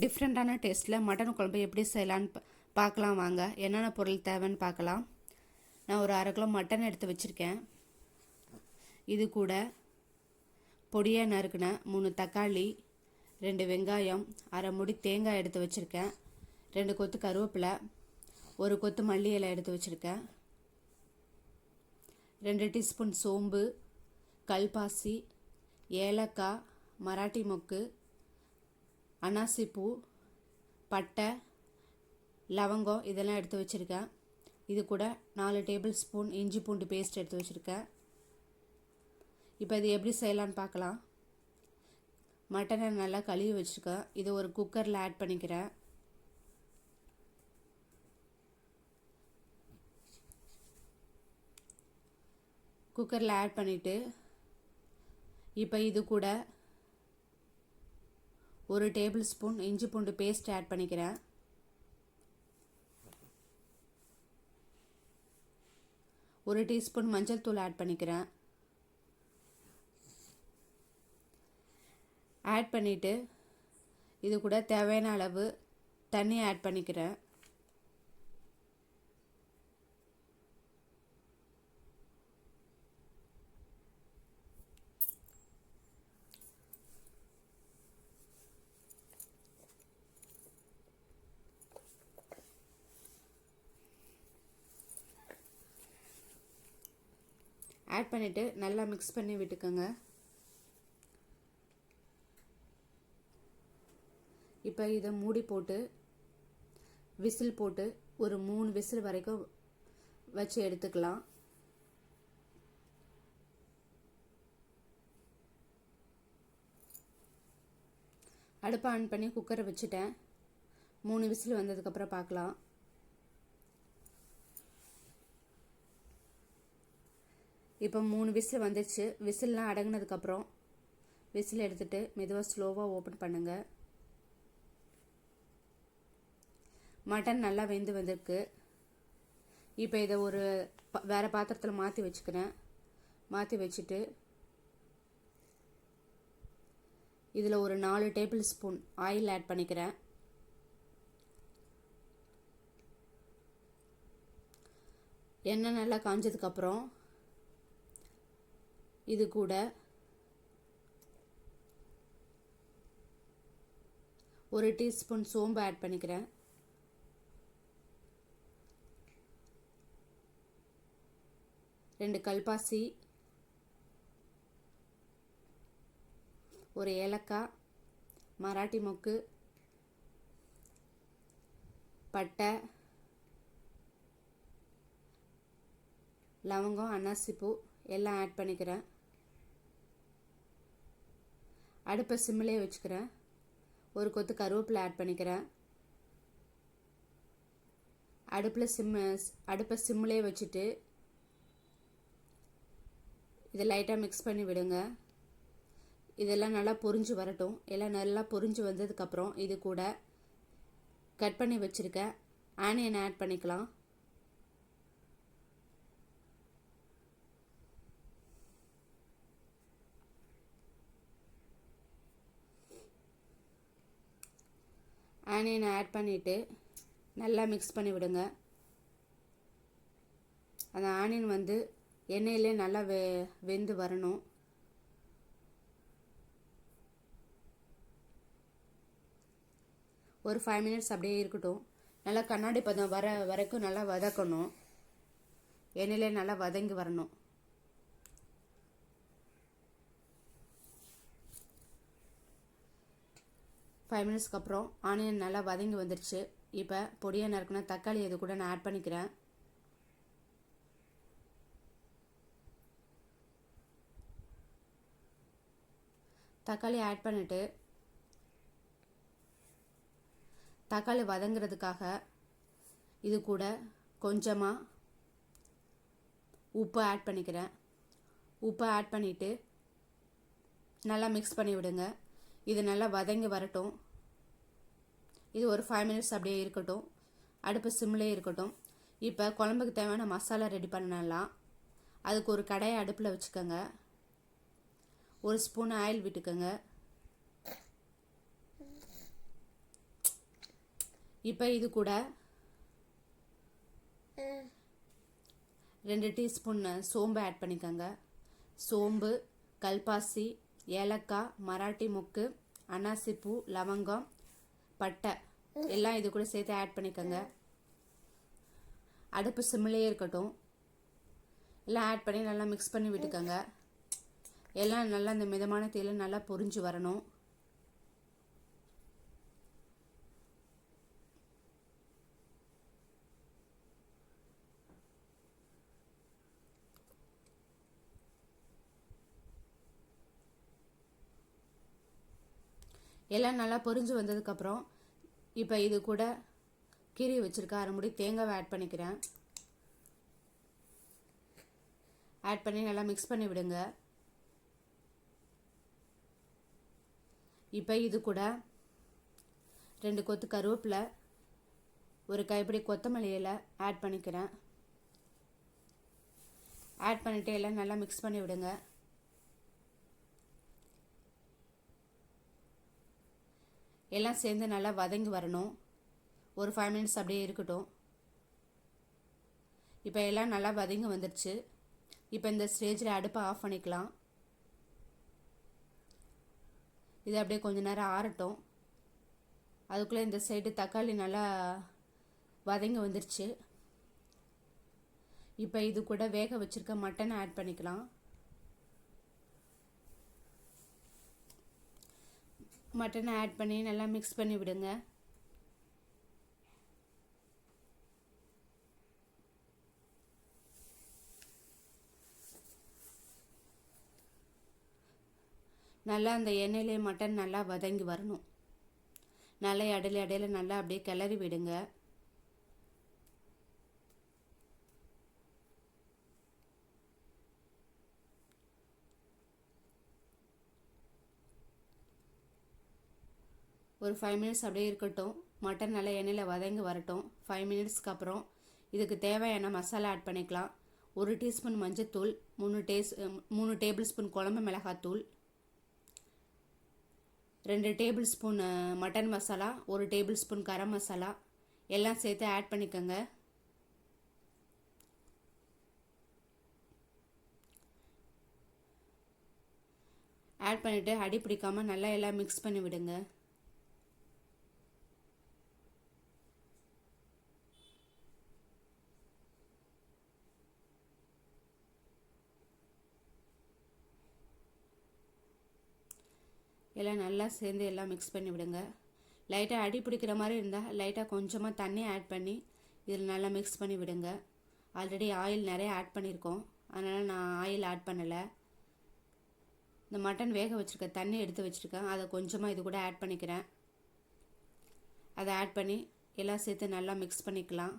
டிஃப்ரெண்ட்டான டேஸ்ட்டில் மட்டன் குழம்பு எப்படி செய்யலான்னு பார்க்கலாம் வாங்க. என்னென்ன பொருள் தேவைன்னு பார்க்கலாம். நான் ஒரு 1/2 கிலோ மட்டன் எடுத்து வச்சுருக்கேன். இது கூட பொடியாக நறுக்குன 3 தக்காளி, 2 வெங்காயம், 1/2 மூடி தேங்காய் எடுத்து வச்சுருக்கேன். 2 கொத்து கருவேப்பிலை, 1 கொத்து மல்லி இலை எடுத்து வச்சுருக்கேன். 2 டீஸ்பூன் சோம்பு, கல்பாசி, ஏலக்காய், மராட்டி மொக்கு, அன்னாசிப்பூ, பட்டை, லவங்கம் இதெல்லாம் எடுத்து வச்சுருக்கேன். இது கூட 4 டேபிள் ஸ்பூன் இஞ்சி பூண்டு பேஸ்ட் எடுத்து வச்சுருக்கேன். இப்போ இது எப்படி செய்யலான்னு பார்க்கலாம். மட்டனை நல்லா கழுவி வச்சுருக்கேன். இதை ஒரு குக்கரில் ஆட் பண்ணிக்கிறேன். குக்கரில் ஆட் பண்ணிவிட்டு இப்போ இது கூட 1 டேபிள் ஸ்பூன் இஞ்சி பூண்டு பேஸ்ட் ஆட் பண்ணிக்கிறேன். ஒரு டீஸ்பூன் மஞ்சள் தூள் ஆட் பண்ணிக்கிறேன். ஆட் பண்ணிவிட்டு இது கூட தேவையான அளவு தண்ணி ஆட் பண்ணிக்கிறேன். ஆட் பண்ணிவிட்டு நல்லா மிக்ஸ் பண்ணி விட்டுக்கோங்க. இப்போ இதை மூடி போட்டு விசில் போட்டு ஒரு 3 விசில் வரைக்கும் வச்சு எடுத்துக்கலாம். அடுப்பை ஆன் பண்ணி குக்கரை வச்சுட்டேன். 3 விசில் வந்ததுக்கப்புறம் பார்க்கலாம். இப்போ 3 விசில் வந்துடுச்சு. விசில்லாம் அடங்கினதுக்கப்புறம் விசில் எடுத்துகிட்டு மெதுவாக ஸ்லோவாக ஓப்பன் பண்ணுங்கள். மட்டன் நல்லா வெந்து வந்திருக்கு. இப்போ இதை ஒரு வேறு பாத்திரத்தில் மாற்றி வச்சுக்கிறேன். மாற்றி வச்சுட்டு இதில் ஒரு 4 டேபிள் ஸ்பூன் ஆயில் ஆட் பண்ணிக்கிறேன். எண்ணெய் நல்லா காஞ்சதுக்கப்புறம் இது கூட ஒரு டீஸ்பூன் சோம்பு ஆட் பண்ணிக்கிறேன். ரெண்டு கல்பாசி, ஒரு ஏலக்காய், மராட்டி மொக்கு, பட்டை, லவங்கம், அன்னாசிப்பூ எல்லாம் ஆட் பண்ணிக்கிறேன். அடுப்பை சிம்மிலே வச்சுக்கிறேன். ஒரு கொத்து கருவேப்பிலை ஆட் பண்ணிக்கிறேன். அடுப்பை சிம்மிலே வச்சுட்டு இதை லைட்டாக மிக்ஸ் பண்ணி விடுங்க. இதெல்லாம் நல்லா பொரிஞ்சு வரட்டும். எல்லாம் நல்லா பொரிஞ்சு வந்ததுக்கப்புறம் இது கூட கட் பண்ணி வச்சுருக்க ஆனியன் ஆட் பண்ணிக்கலாம். ஆனியனை ஆட் பண்ணிவிட்டு நல்லா மிக்ஸ் பண்ணி விடுங்க. அந்த ஆனியன் வந்து எண்ணெயிலே நல்லா வெந்து வரணும். ஒரு 5 மினிட்ஸ் அப்படியே இருக்கட்டும். நல்லா கண்ணாடி பதம் வர வரைக்கும் நல்லா வதக்கணும். எண்ணெயிலே நல்லா வதங்கி வரணும். ஃபைவ் மினிட்ஸ்க்கு அப்புறம் ஆனியன் நல்லா வதங்கி வந்துடுச்சு. இப்போ பொடியாக நறுக்குன தக்காளி இது கூட நான் ஆட் பண்ணிக்கிறேன். தக்காளி ஆட் பண்ணிவிட்டு தக்காளி வதங்கிறதுக்காக இது கூட கொஞ்சமாக உப்பு ஆட் பண்ணிக்கிறேன். உப்பு ஆட் பண்ணிவிட்டு நல்லா மிக்ஸ் பண்ணி விடுங்க. இது நல்லா வதங்கி வரட்டும். இது ஒரு 5 மினிட்ஸ் அப்படியே இருக்கட்டும். அடுப்பு சிம்மிலே இருக்கட்டும். இப்போ குழம்புக்கு தேவையான மசாலா ரெடி பண்ணலாம். அதுக்கு ஒரு கடாயை அடுப்பில் வச்சுக்கோங்க. ஒரு ஸ்பூன் ஆயில் விட்டுக்கோங்க. இப்போ இது கூட 2 டீஸ்பூன் சோம்பு ஆட் பண்ணிக்கோங்க. சோம்பு, கல்பாசி, ஏலக்காய், மராட்டி மொக்கு, அன்னாசிப்பூ, லவங்கம், பட்டை எல்லாம் இது கூட சேர்த்து ஆட் பண்ணிக்கோங்க. அடுப்பு சிம்மிலேயே இருக்கட்டும். எல்லாம் ஆட் பண்ணி நல்லா மிக்ஸ் பண்ணி விட்டுக்கோங்க. எல்லாம் நல்லா இந்த மிதமான தீயில நல்லா பொரிஞ்சு வரணும். எல்லாம் நல்லா பொரிஞ்சு வந்ததுக்கப்புறம் இப்போ இது கூட கீரி வச்சுருக்க அரை மூடி தேங்காவை ஆட் பண்ணிக்கிறேன். ஆட் பண்ணி நல்லா மிக்ஸ் பண்ணி விடுங்க. இப்போ இது கூட 2 கொத்து கருவேப்பிலை, ஒரு கைப்பிடி கொத்தமல்லி இலை ஆட் பண்ணிக்கிறேன். ஆட் பண்ணிவிட்டு எல்லாம் நல்லா மிக்ஸ் பண்ணி விடுங்க. எல்லாம் சேர்ந்து நல்லா வதங்கி வரணும். ஒரு 5 மினிட்ஸ் அப்படியே இருக்கட்டும். இப்போ எல்லாம் நல்லா வதங்கி வந்துடுச்சு. இப்போ இந்த ஸ்டேஜில் அடுப்பை ஆஃப் பண்ணிக்கலாம். இது அப்படியே கொஞ்ச நேரம் ஆறட்டும். அதுக்குள்ளே இந்த சைடு தக்காளி நல்லா வதங்கி வந்துடுச்சு. இப்போ இது கூட வேக வச்சுருக்க மட்டனை ஆட் பண்ணிக்கலாம். மட்டனை ஆட் பண்ணி நல்லா மிக்ஸ் பண்ணி விடுங்க. நல்லா அந்த எண்ணெயிலே மட்டன் நல்லா வதங்கி வரணும். நல்லா இடையில நல்லா அப்படியே கிளறி விடுங்க. ஒரு 5 மினிட்ஸ் அப்படியே இருக்கட்டும். மட்டன் நல்லா எண்ணெயில் வதங்கி வரட்டும். 5 மினிட்ஸ்க்கு அப்புறம் இதுக்கு தேவையான மசாலா ஆட் பண்ணிக்கலாம். 1 டீஸ்பூன் மஞ்சத்தூள், 3 டேபிள் ஸ்பூன் குழம்பு மிளகாத்தூள், 2 tablespoon mutton masala, 1 tablespoon garam masala எல்லாம் சேர்த்து ஆட் பண்ணிக்கோங்க. ஆட் பண்ணிவிட்டு அடி பிடிக்காமல் நல்லா எல்லாம் மிக்ஸ் பண்ணி விடுங்க. எல்லாம் நல்லா சேர்ந்து எல்லாம் மிக்ஸ் பண்ணி விடுங்க. லைட்டாக அடி பிடிக்கிற மாதிரி இருந்தால் லைட்டாக கொஞ்சமாக தண்ணி ஆட் பண்ணி இதில் நல்லா மிக்ஸ் பண்ணி விடுங்க. ஆல்ரெடி ஆயில் நிறைய ஆட் பண்ணியிருக்கோம், அதனால் நான் ஆயில் ஆட் பண்ணலை. இந்த மட்டன் வேக வச்சுருக்க தண்ணி எடுத்து வச்சுருக்கேன், அதை கொஞ்சமாக இது கூட ஆட் பண்ணிக்கிறேன். அதை ஆட் பண்ணி எல்லாம் சேர்த்து நல்லா மிக்ஸ் பண்ணிக்கலாம்.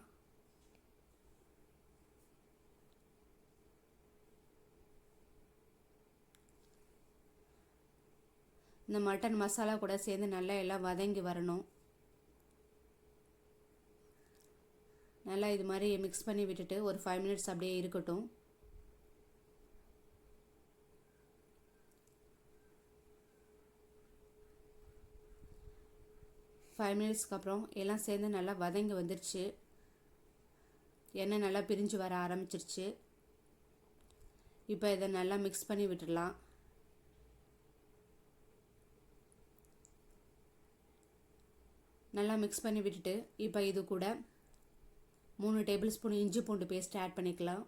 இந்த மட்டன் மசாலா கூட சேர்ந்து நல்லா எல்லாம் வதங்கி வரணும். நல்லா இது மாதிரி மிக்ஸ் பண்ணி விட்டுட்டு ஒரு 5 மினிட்ஸ் அப்படியே இருக்கட்டும். ஃபைவ் மினிட்ஸ்க்கு அப்புறம் எல்லாம் சேர்ந்து நல்லா வதங்கி வந்துடுச்சு. எண்ணெய் நல்லா பிரிஞ்சு வர ஆரம்பிச்சிருச்சு. இப்போ இதை நல்லா மிக்ஸ் பண்ணி விட்டுடலாம். நல்லா மிக்ஸ் பண்ணி விட்டுட்டு இப்போ இது கூட 3 டேபிள் ஸ்பூன் இஞ்சி பூண்டு பேஸ்ட் ஆட் பண்ணிக்கலாம்.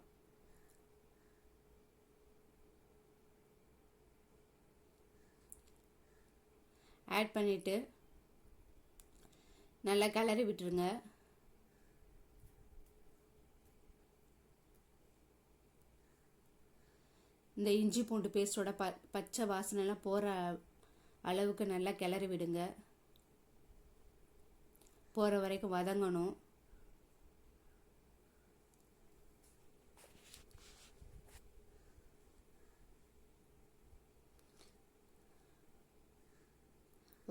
ஆட் பண்ணிவிட்டு நல்லா கிளறி விட்டுருங்க. இந்த இஞ்சி பூண்டு பேஸ்ட்டோட பச்சை வாசனைலாம் போகிற அளவுக்கு நல்லா கிளறி விடுங்க. போகிற வரைக்கும் வதங்கணும்.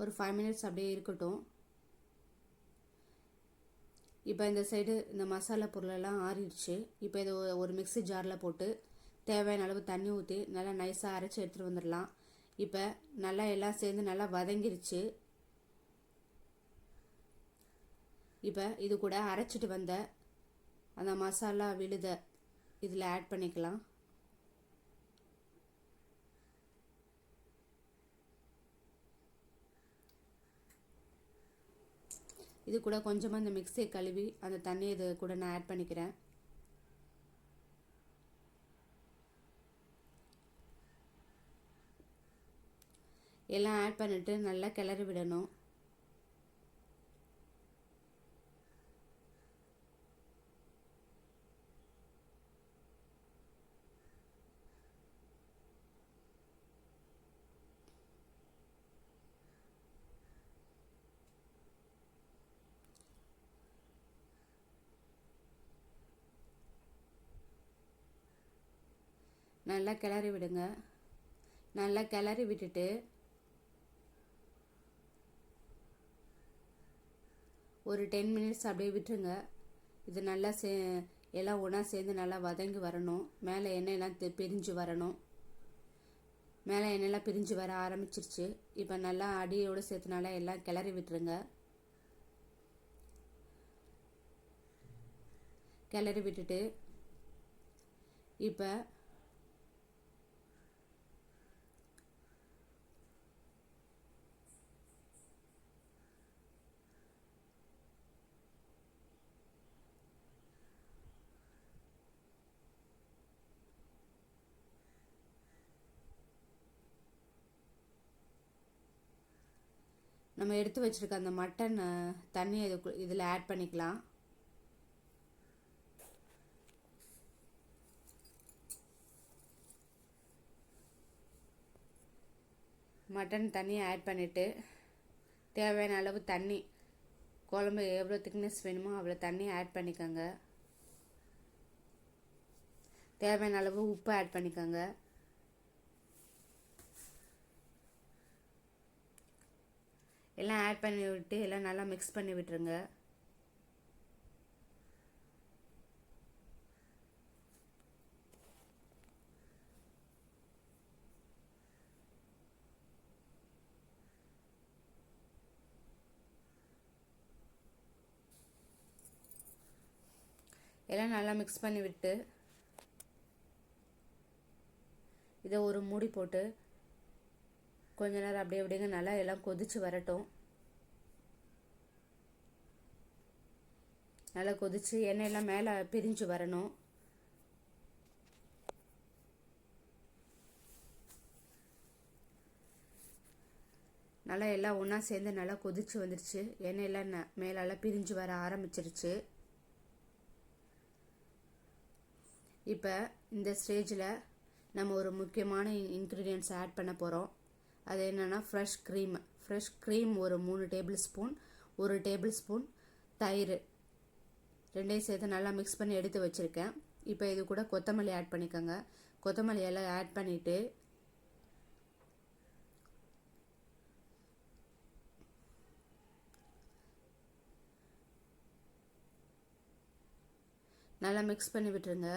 ஒரு 5 மினிட்ஸ் அப்படியே இருக்கட்டும். இப்போ இந்த சைடு இந்த மசாலா பொருளெல்லாம் ஆறிடுச்சு. இப்போ இதை ஒரு மிக்ஸி ஜாரில் போட்டு தேவையான அளவு தண்ணி ஊற்றி நல்லா நைஸாக அரைச்சி எடுத்துகிட்டு வந்துடலாம். இப்போ நல்லா எல்லாம் சேர்ந்து நல்லா வதங்கிருச்சு. இப்போ இது கூட அரைச்சிட்டு வந்த அந்த மசாலா விழுத இதில் ஆட் பண்ணிக்கலாம். இது கூட கொஞ்சமாக இந்த மிக்ஸியை கழுவி அந்த தண்ணியை இது கூட நான் ஆட் பண்ணிக்கிறேன். எல்லாம் ஆட் பண்ணிட்டு நல்லா கிளறி விடணும். நல்லா கிளறி விடுங்க. நல்லா கிளறி விட்டுட்டு ஒரு 10 மினிட்ஸ் அப்படியே விட்டுருங்க. இது நல்லா எல்லாம் ஒன்றா சேர்ந்து நல்லா வதங்கி வரணும். மேலே எண்ணெயெல்லாம் பிரிஞ்சு வரணும். மேலே எண்ணெயெல்லாம் பிரிஞ்சு வர ஆரம்பிச்சிருச்சு. இப்போ நல்லா அடியோடு சேர்த்து நல்லா எல்லாம் கிளறி விட்டுருங்க. கிளறி விட்டுட்டு இப்போ நம்ம எடுத்து வச்சுருக்க அந்த மட்டன் தண்ணியை இதில் ஆட் பண்ணிக்கலாம். மட்டன் தண்ணியை ஆட் பண்ணிவிட்டு தேவையான அளவு தண்ணி, குழம்பு எவ்வளோ திக்னஸ் வேணுமோ அவ்வளோ தண்ணி ஆட் பண்ணிக்கோங்க. தேவையான அளவு உப்பு ஆட் பண்ணிக்கோங்க. எல்லாம் ஆட் பண்ணி விட்டு எல்லாம் நல்லா மிக்ஸ் பண்ணி விட்டுருங்க. எல்லாம் நல்லா மிக்ஸ் பண்ணி விட்டு இதை ஒரு மூடி போட்டு கொஞ்ச நேரம் அப்படியே அப்படிங்க நல்லா எல்லாம் கொதிச்சு வரட்டும். நல்லா கொதிச்சு எண்ணெயெல்லாம் மேலே பிரிஞ்சு வரணும். நல்லா எல்லாம் ஒன்றா சேர்ந்து நல்லா கொதிச்சு வந்துருச்சு. எண்ணெயெல்லாம் மேலெல்லாம் பிரிஞ்சு வர ஆரம்பிச்சிருச்சு. இப்போ இந்த ஸ்டேஜில் நம்ம ஒரு முக்கியமான இன்க்ரீடியன்ட்ஸ் ஆட் பண்ண போகிறோம். அது என்னென்னா ஃப்ரெஷ் க்ரீம் ஒரு 3 டேபிள் ஸ்பூன், 1 டேபிள் ஸ்பூன் தயிர் ரெண்டையும் சேர்த்து நல்லா மிக்ஸ் பண்ணி எடுத்து வச்சுருக்கேன். இப்போ இது கூட கொத்தமல்லி ஆட் பண்ணிக்கோங்க. கொத்தமல்லி எல்லாம் ஆட் பண்ணிவிட்டு நல்லா மிக்ஸ் பண்ணி விட்டுருங்க.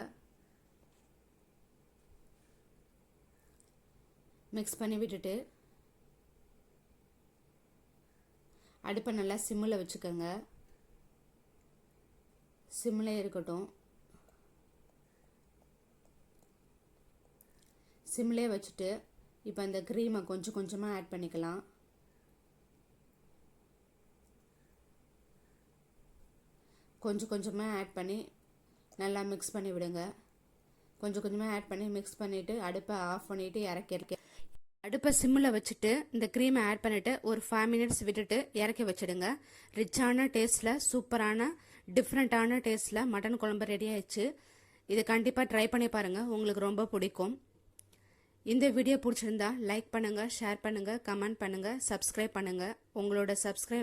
மிக்ஸ் பண்ணி விட்டுட்டு அடுப்பை நல்லா சிம்மில் வச்சுக்கோங்க. சிம்மில் இருக்கட்டும். சிம்மிலே வச்சுட்டு இப்போ அந்த க்ரீமை கொஞ்சம் கொஞ்சமாக ஆட் பண்ணிக்கலாம். கொஞ்சம் கொஞ்சமாக ஆட் பண்ணி நல்லா மிக்ஸ் பண்ணி விடுங்க. கொஞ்சம் கொஞ்சமாக ஆட் பண்ணி மிக்ஸ் பண்ணிவிட்டு அடுப்பை ஆஃப் பண்ணிவிட்டு இறக்கி அடுப்பை சிம்மில் வச்சுட்டு இந்த க்ரீமை ஆட் பண்ணிவிட்டு ஒரு 5 மினிட்ஸ் விட்டுட்டு இறக்கி வச்சுடுங்க. ரிச்சான டேஸ்ட்டில், சூப்பரான டிஃப்ரெண்ட்டான டேஸ்ட்டில் மட்டன் குழம்பு ரெடி ஆயிடுச்சு. இதை கண்டிப்பாக ட்ரை பண்ணி பாருங்கள், உங்களுக்கு ரொம்ப பிடிக்கும். இந்த வீடியோ பிடிச்சிருந்தா லைக் பண்ணுங்கள், ஷேர் பண்ணுங்கள், கமெண்ட் பண்ணுங்கள், சப்ஸ்கிரைப் பண்ணுங்கள். உங்களோட சப்ஸ்கிரைப்